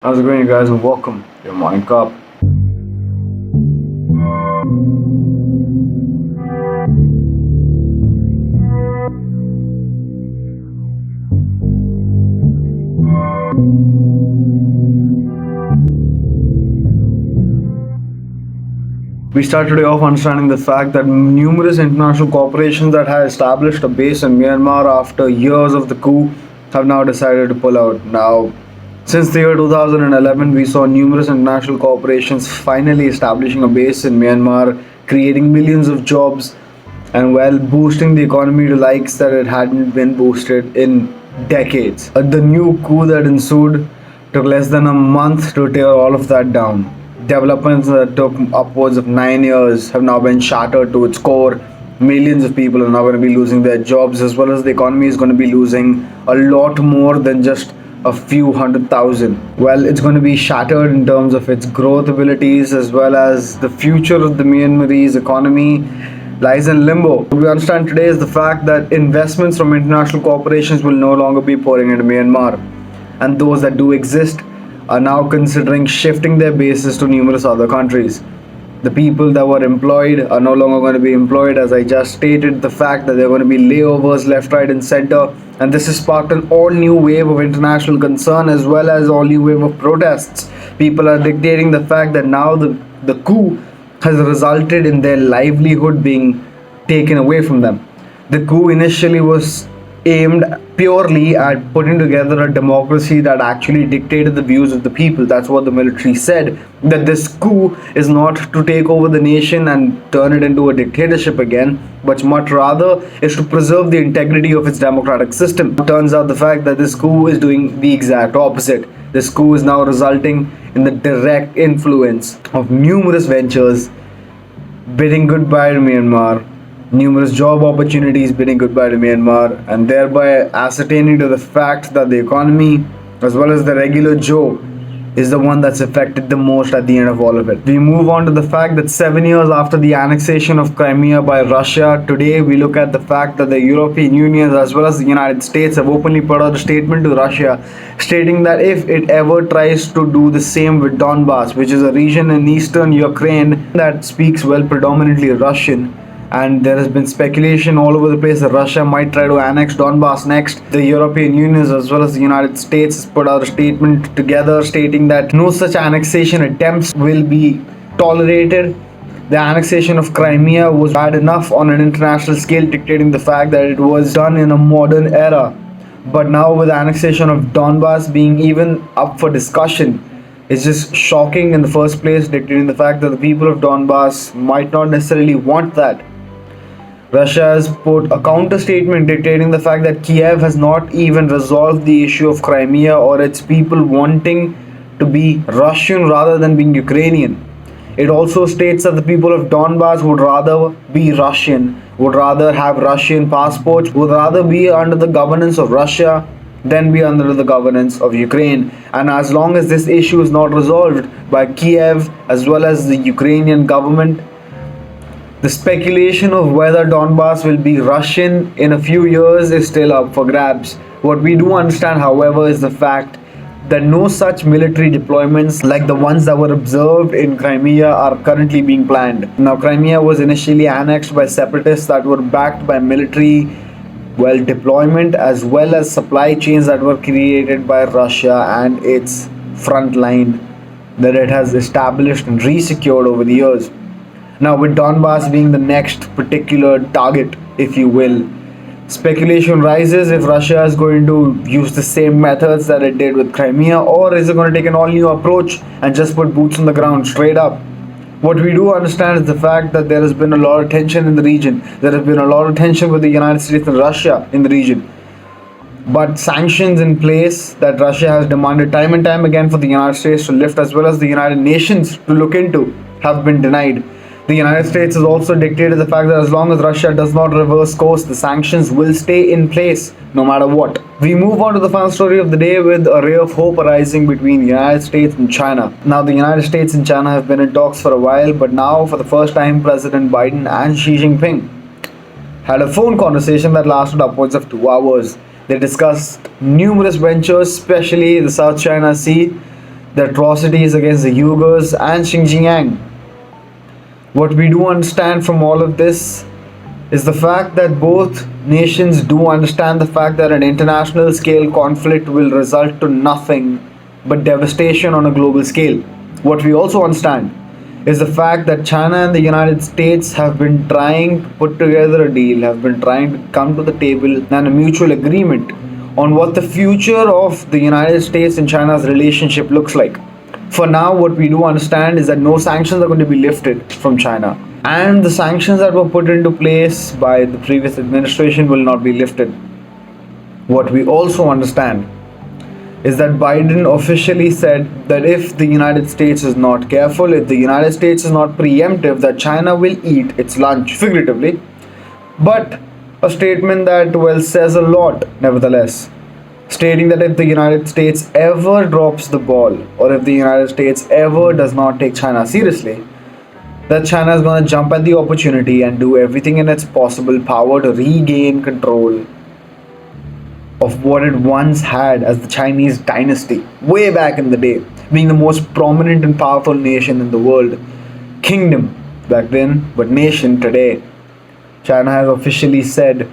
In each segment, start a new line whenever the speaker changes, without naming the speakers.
How's it going, you guys, and welcome to your morning cup. We start today off understanding the fact that numerous international corporations that had established a base in Myanmar after years of the coup have now decided to pull out. Now, since the year 2011, we saw numerous international corporations finally establishing a base in Myanmar, creating millions of jobs, and boosting the economy to likes that it hadn't been boosted in decades. The new coup that ensued took less than a month to tear all of that down. Developments that took upwards of 9 years have now been shattered to its core. Millions of people are now going to be losing their jobs, as well as the economy is going to be losing a lot more than just a few 100,000. Well, it's going to be shattered in terms of its growth abilities, as well as the future of the Myanmarese economy lies in limbo. What we understand today is the fact that investments from international corporations will no longer be pouring into Myanmar, and those that do exist are now considering shifting their bases to numerous other countries. The people that were employed are no longer going to be employed, as I just stated, the fact that there are going to be layovers left, right, and center, and this has sparked an all new wave of international concern as well as all new wave of protests. People are dictating the fact that now the coup has resulted in their livelihood being taken away from them. The coup initially was aimed purely at putting together a democracy that actually dictated the views of the people. That's what the military said. That this coup is not to take over the nation and turn it into a dictatorship again, but much rather is to preserve the integrity of its democratic system. It turns out the fact that this coup is doing the exact opposite. This coup is now resulting in the direct influence of numerous ventures bidding goodbye to Myanmar, numerous job opportunities bidding goodbye to Myanmar, and thereby ascertaining to the fact that the economy, as well as the regular Joe, is the one that's affected the most at the end of all of it. We move on to the fact that 7 years after the annexation of Crimea by Russia, today we look at the fact that the European Union as well as the United States have openly put out a statement to Russia stating that if it ever tries to do the same with Donbass, which is a region in eastern Ukraine that speaks predominantly Russian, and there has been speculation all over the place that Russia might try to annex Donbass next. The European Union as well as the United States has put out a statement together stating that no such annexation attempts will be tolerated. The annexation of Crimea was bad enough on an international scale, dictating the fact that it was done in a modern era. But now with the annexation of Donbass being even up for discussion, it's just shocking in the first place, dictating the fact that the people of Donbass might not necessarily want that. Russia has put a counter statement dictating the fact that Kiev has not even resolved the issue of Crimea or its people wanting to be Russian rather than being Ukrainian. It also states that the people of Donbass would rather be Russian, would rather have Russian passports, would rather be under the governance of Russia than be under the governance of Ukraine. And as long as this issue is not resolved by Kiev as well as the Ukrainian government, the speculation of whether Donbass will be Russian in a few years is still up for grabs. What we do understand, however, is the fact that no such military deployments like the ones that were observed in Crimea are currently being planned. Now, Crimea was initially annexed by separatists that were backed by military deployment as well as supply chains that were created by Russia and its front line that it has established and resecured over the years. Now, with Donbass being the next particular target, if you will, speculation rises if Russia is going to use the same methods that it did with Crimea, or is it going to take an all new approach and just put boots on the ground straight up. What we do understand is the fact that there has been a lot of tension in the region. There has been a lot of tension with the United States and Russia in the region. But sanctions in place that Russia has demanded time and time again for the United States to lift, as well as the United Nations to look into, have been denied. The United States has also dictated the fact that as long as Russia does not reverse course, the sanctions will stay in place no matter what. We move on to the final story of the day with a ray of hope arising between the United States and China. Now, the United States and China have been in talks for a while, but now for the first time, President Biden and Xi Jinping had a phone conversation that lasted upwards of 2 hours. They discussed numerous ventures, especially the South China Sea, the atrocities against the Uyghurs and Xinjiang. What we do understand from all of this is the fact that both nations do understand the fact that an international scale conflict will result to nothing but devastation on a global scale. What we also understand is the fact that China and the United States have been trying to put together a deal, have been trying to come to the table and a mutual agreement on what the future of the United States and China's relationship looks like. For now, what we do understand is that no sanctions are going to be lifted from China, and the sanctions that were put into place by the previous administration will not be lifted. What we also understand is that Biden officially said that if the United States is not careful, if the United States is not preemptive, that China will eat its lunch, figuratively. But a statement that, well, says a lot, nevertheless, stating that if the United States ever drops the ball, or if the United States ever does not take China seriously, that China is going to jump at the opportunity and do everything in its possible power to regain control of what it once had as the Chinese dynasty, way back in the day, being the most prominent and powerful nation in the world. Kingdom back then, but nation today. China has officially said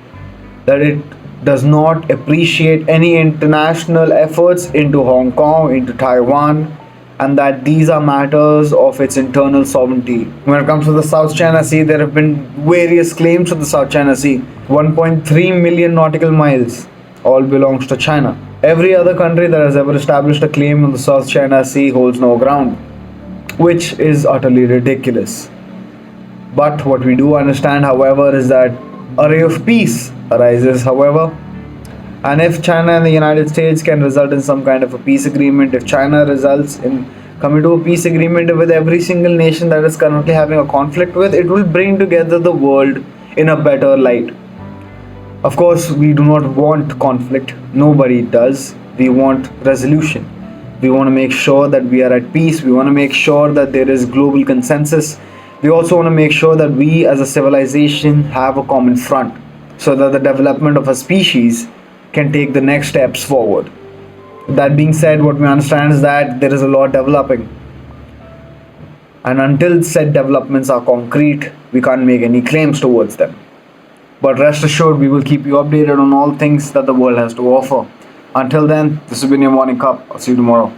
that it does not appreciate any international efforts into Hong Kong, into Taiwan, and that these are matters of its internal sovereignty. When it comes to the South China Sea, there have been various claims to the South China Sea. 1.3 million nautical miles all belongs to China. Every other country that has ever established a claim on the South China Sea holds no ground, which is utterly ridiculous. But what we do understand, however, is that a ray of peace arises, however. And if China and the United States can result in some kind of a peace agreement, if China results in coming to a peace agreement with every single nation that is currently having a conflict with, it will bring together the world in a better light. Of course, we do not want conflict. Nobody does. We want resolution. We want to make sure that we are at peace. We want to make sure that there is global consensus. We also want to make sure that we as a civilization have a common front so that the development of a species can take the next steps forward. That being said, what we understand is that there is a lot developing. And until said developments are concrete, we can't make any claims towards them. But rest assured, we will keep you updated on all things that the world has to offer. Until then, this has been your morning cup. I'll see you tomorrow.